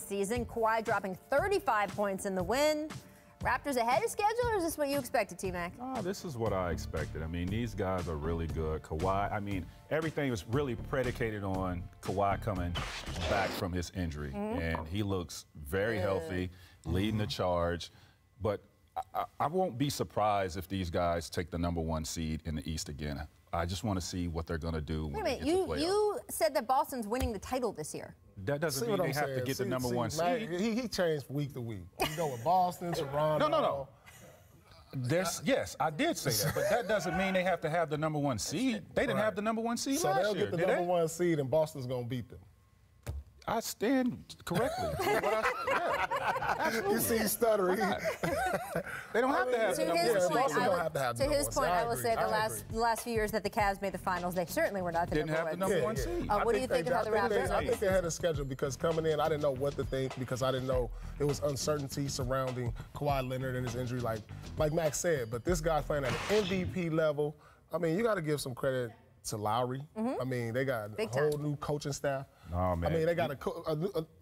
season. Kawhi dropping 35 points in the win. Raptors ahead of schedule, or is this what you expected, T-Mac? Oh, this is what I expected. I mean, these guys are really good. Kawhi, I mean, everything was really predicated on Kawhi coming back from his injury. And he looks very healthy, leading the charge. But I won't be surprised if these guys take the #1 seed in the East again. I just want to see what they're going to do when they get to the playoffs. You said that Boston's winning the title this year. That doesn't mean they have to get the #1 seed. He changed week to week. You go with Boston, Toronto. No. Yes, I did say that, but that doesn't mean they have to have the #1 seed. They didn't have the #1 seed so last year. So they'll get the #1 seed, and Boston's going to beat them. I stand correctly. You see, stuttering. They don't have to have the #1 seed. To his point, I will say the last few years that the Cavs made the finals, they certainly were not the Didn't have the #1 seed. What do you think about the Raptors? I think they had a schedule because coming in, I didn't know what to think because I didn't know there was uncertainty surrounding Kawhi Leonard and his injury, like Max said. But this guy's playing at an MVP level. I mean, you got to give some credit to Lowry. I mean, they got a whole new coaching staff. Oh, man. I mean, they got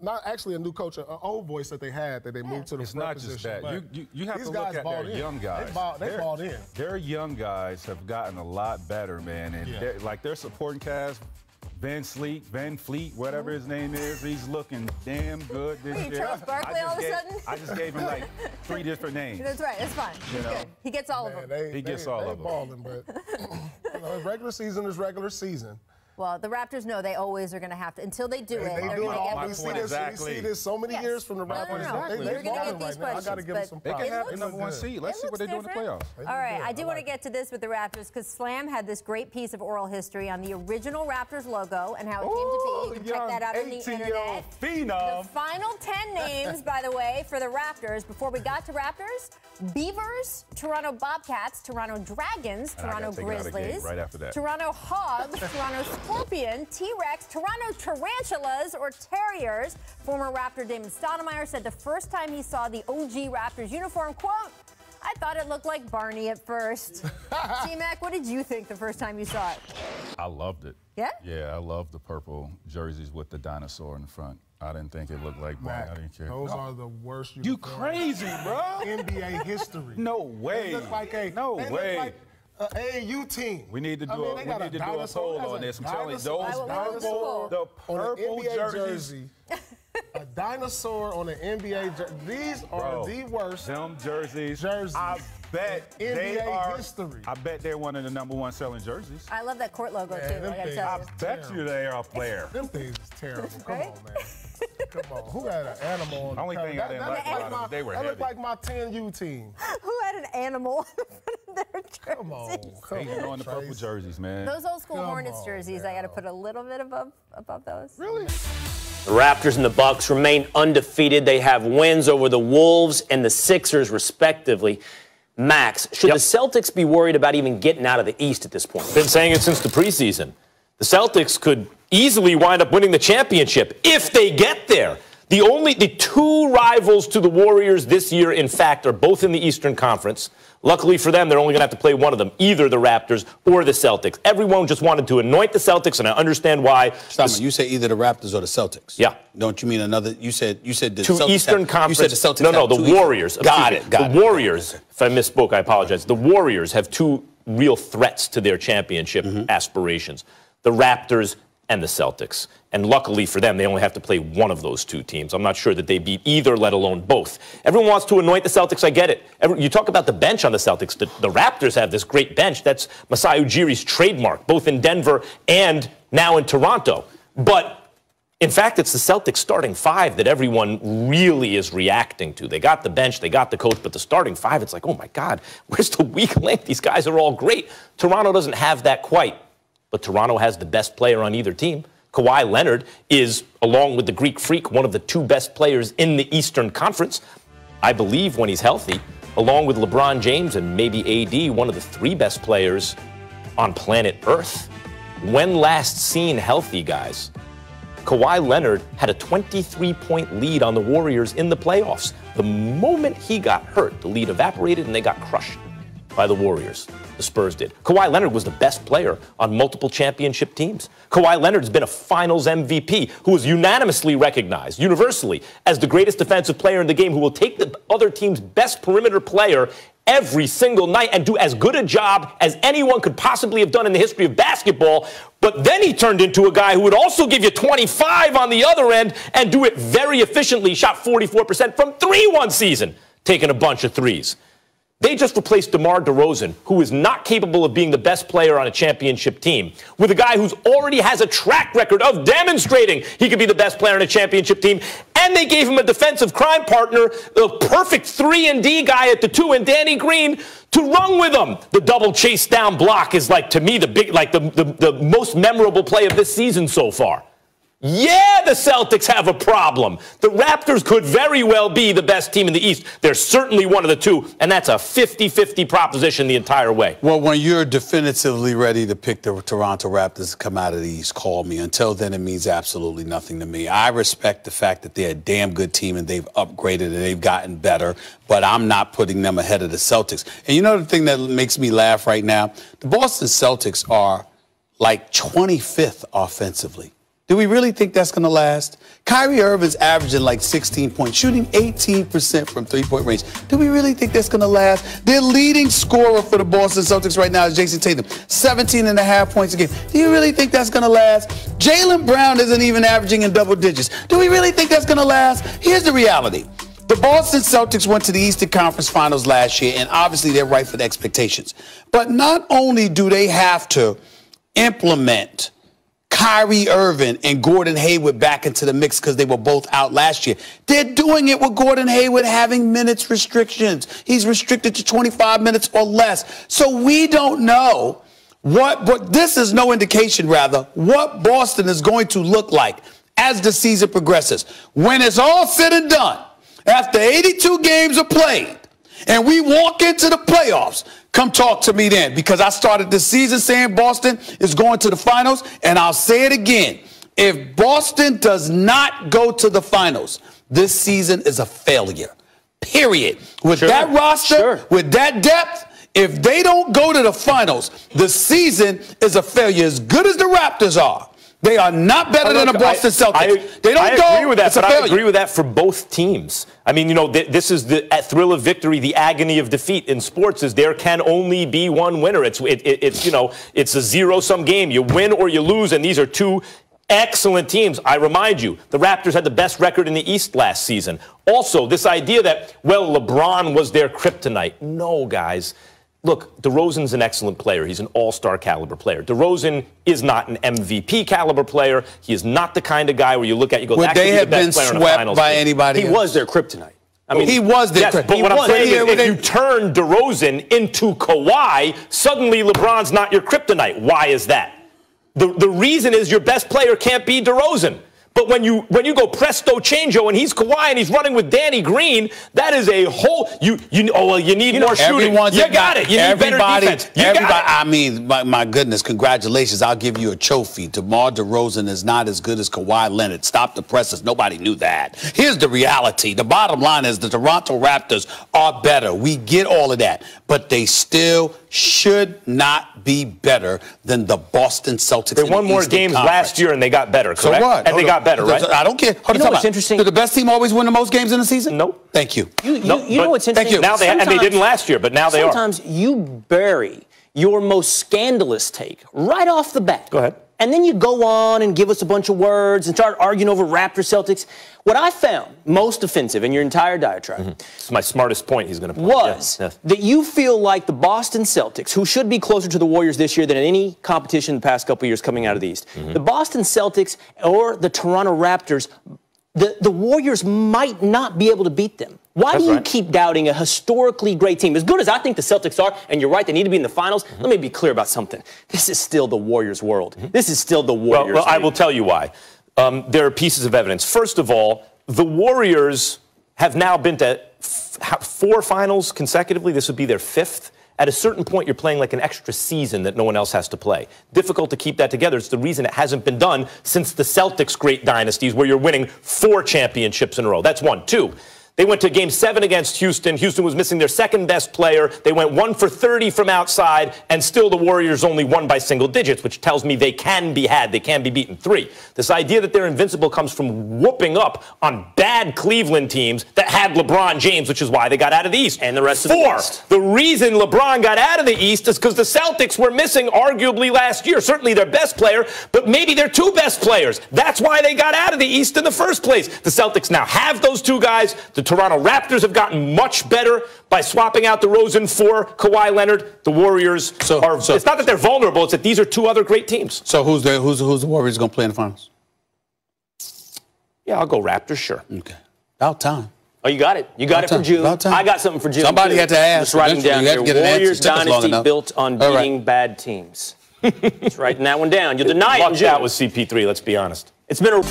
not actually a new coach, an old voice that they had that they moved to the It's not just that. You have to look at their young guys. They bought in. Their young guys have gotten a lot better, man. And they're supporting Cavs. Van Fleet, whatever his name is, he's looking damn good this year. Charles Barkley all of a sudden? I just gave him like 3 different names. That's right. That's fine. He's good. He gets all of them. He gets all of them. Balling, but regular season is regular season. Well, the Raptors know they always are going to have to, until they do it. They do it all. We see this so many years from the Raptors. You're going to get these questions. I got to give them some props. They can have the #1 seed. Let's see what they do in the playoffs. All right, I do want to get to this with the Raptors because Slam had this great piece of oral history on the original Raptors logo and how it came to be. You can check that out on the internet. Phenom. The final 10 names, by the way, for the Raptors. Before we got to Raptors, Beavers, Toronto Bobcats, Toronto Dragons, Toronto Grizzlies, right after that. Toronto Hogs, Toronto Scorpion, T-Rex, Toronto Tarantulas or Terriers. Former Raptor Damon Stoudemire said the first time he saw the OG Raptors uniform, quote, I thought it looked like Barney at first. T-Mac, what did you think the first time you saw it? I loved it. Yeah? Yeah, I love the purple jerseys with the dinosaur in the front. I didn't think it looked like Barney. I didn't care. Those are the worst You crazy, bro. NBA history. No way. They look like a AAU team. We need to do a poll on this. I'm telling you, the purple jersey. A dinosaur on an NBA jersey. These are the worst. Them jerseys. I bet they are. History. I bet they're one of the #1 selling jerseys. I love that court logo too. I bet you they are a player. Them things is terrible. Come on, man. Come on. Who had an animal on the only thing I didn't like about them, they were heavy. That looked like my 10U team. Who had an animal in front of their jerseys? Come on. They on the purple jerseys, man. Those old school Hornets jerseys, I got to put a little bit above those. Really? The Raptors and the Bucks remain undefeated. They have wins over the Wolves and the Sixers, respectively. Max, should the Celtics be worried about even getting out of the East at this point? Been saying it since the preseason. The Celtics could easily wind up winning the championship if they get there. The 2 rivals to the Warriors this year, in fact, are both in the Eastern Conference. Luckily for them, they're only going to have to play one of them, either the Raptors or the Celtics. Everyone just wanted to anoint the Celtics, and I understand why. Stop it. You say either the Raptors or the Celtics. Yeah. Don't you mean another? You said the 2 Celtics Eastern Conference. You said the Celtics. No, the Warriors. Got it. The Warriors. If I misspoke, I apologize. The Warriors have 2 real threats to their championship aspirations: the Raptors and the Celtics. And luckily for them, they only have to play one of those 2 teams. I'm not sure that they beat either, let alone both. Everyone wants to anoint the Celtics. I get it. You talk about the bench on the Celtics. The Raptors have this great bench. That's Masai Ujiri's trademark, both in Denver and now in Toronto. But in fact, it's the Celtics starting 5 that everyone really is reacting to. They got the bench, they got the coach, but the starting 5, it's like, oh my God, where's the weak link? These guys are all great. Toronto doesn't have that quite. But Toronto has the best player on either team. Kawhi Leonard is, along with the Greek Freak, one of the 2 best players in the Eastern Conference. I believe when he's healthy, along with LeBron James and maybe AD, one of the 3 best players on planet Earth. When last seen healthy, guys, Kawhi Leonard had a 23-point lead on the Warriors in the playoffs. The moment he got hurt, the lead evaporated and they got crushed. by the Warriors. The Spurs did. Kawhi Leonard was the best player on multiple championship teams. Kawhi Leonard's been a finals MVP who was unanimously recognized, universally, as the greatest defensive player in the game, who will take the other team's best perimeter player every single night and do as good a job as anyone could possibly have done in the history of basketball. But then he turned into a guy who would also give you 25 on the other end and do it very efficiently. Shot 44% from three one season, taking a bunch of threes. They just replaced DeMar DeRozan, who is not capable of being the best player on a championship team, with a guy who already has a track record of demonstrating he could be the best player on a championship team. And they gave him a defensive crime partner, the perfect 3-and-D guy at the 2, and Danny Green to run with him. The double chase down block is, like, to me, the most memorable play of this season so far. Yeah, the Celtics have a problem. The Raptors could very well be the best team in the East. They're certainly one of the two, and that's a 50-50 proposition the entire way. Well, when you're definitively ready to pick the Toronto Raptors to come out of the East, call me. Until then, it means absolutely nothing to me. I respect the fact that they're a damn good team and they've upgraded and they've gotten better, but I'm not putting them ahead of the Celtics. And you know the thing that makes me laugh right now? The Boston Celtics are like 25th offensively. Do we really think that's going to last? Kyrie Irving's averaging like 16 points, shooting 18% from three-point range. Do we really think that's going to last? Their leading scorer for the Boston Celtics right now is Jason Tatum, 17.5 points a game. Do you really think that's going to last? Jaylen Brown isn't even averaging in double digits. Do we really think that's going to last? Here's the reality. The Boston Celtics went to the Eastern Conference Finals last year, and obviously they're right for the expectations. But not only do they have to implement Kyrie Irving and Gordon Hayward back into the mix because they were both out last year, they're doing it with Gordon Hayward having minutes restrictions. He's restricted to 25 minutes or less. So we don't know but this is no indication, rather, what Boston is going to look like as the season progresses. When it's all said and done, after 82 games are played, and we walk into the playoffs, come talk to me then, because I started this season saying Boston is going to the finals, and I'll say it again. If Boston does not go to the finals, this season is a failure, period. With that roster, with that depth, if they don't go to the finals, the season is a failure. As good as the Raptors are, they are not better than the Boston Celtics. They don't go. I agree with that, it's a but failure. I agree with that for both teams. I mean, you know, this is the thrill of victory, the agony of defeat in sports is there can only be one winner. It's you know, it's a zero-sum game. You win or you lose, and these are two excellent teams. I remind you, the Raptors had the best record in the East last season. Also, this idea that, well, LeBron was their kryptonite. No, guys. Look, DeRozan's an excellent player. He's an all-star caliber player. DeRozan is not an MVP caliber player. He is not the kind of guy where you look at, you go, would they have been swept by anybody else? He was their kryptonite. I mean, he was their kryptonite. But what I'm saying is, if you turn DeRozan into Kawhi, suddenly LeBron's not your kryptonite. Why is that? The reason is your best player can't be DeRozan. But when you go presto changeo and he's Kawhi and he's running with Danny Green, that is a whole you need more shooting. You got it. You need better defense. I mean, my goodness, congratulations. I'll give you a trophy. DeMar DeRozan is not as good as Kawhi Leonard. Stop the presses. Nobody knew that. Here's the reality. The bottom line is the Toronto Raptors are better. We get all of that. But they still should not be better than the Boston Celtics. They won more games last year and they got better, correct? So what? And they got better, right? I don't care. You know what's interesting? Did the best team always win the most games in the season? Nope. Thank you. You know what's interesting? Thank you. Now and they didn't last year, but now they are. Sometimes you bury your most scandalous take right off the bat. Go ahead. And then you go on and give us a bunch of words and start arguing over Raptors Celtics. What I found most offensive in your entire diatribe It's my smartest point he's going to put. was Yes. that you feel like the Boston Celtics, who should be closer to the Warriors this year than in any competition in the past couple of years coming out of the East, the Boston Celtics or the Toronto Raptors, the Warriors might not be able to beat them. Why do you keep doubting a historically great team? As good as I think the Celtics are, and you're right, they need to be in the finals, let me be clear about something. This is still the Warriors' world. This is still the Warriors' Well, I will tell you why. There are pieces of evidence. First of all, the Warriors have now been to 4 finals consecutively. This would be their 5th. At a certain point, you're playing like an extra season that no one else has to play. Difficult to keep that together. It's the reason it hasn't been done since the Celtics' great dynasties, where you're winning 4 championships in a row. That's one. 2, They went to Game 7 against Houston. Houston was missing their second best player. They went 1 for 30 from outside, and still the Warriors only won by single digits, which tells me they can be had. They can be beaten 3. This idea that they're invincible comes from whooping up on bad Cleveland teams that had LeBron James, which is why they got out of the East. And the rest of the East. The reason LeBron got out of the East is because the Celtics were missing arguably last year, certainly their best player, but maybe their 2 best players. That's why they got out of the East in the first place. The Celtics now have those 2 guys. The Toronto Raptors have gotten much better by swapping out DeRozan for Kawhi Leonard. The Warriors are. It's not that they're vulnerable; it's that these are 2 other great teams. So who's the Warriors going to play in the finals? Yeah, I'll go Raptors. Sure. Okay. About time. Oh, you got it. You got it for June. I got something for June. Somebody had to ask. Just writing down here. Warriors dynasty built on beating bad teams. Just writing that one down. You'll deny it in June. Lucked out with CP3. Let's be honest. It's been a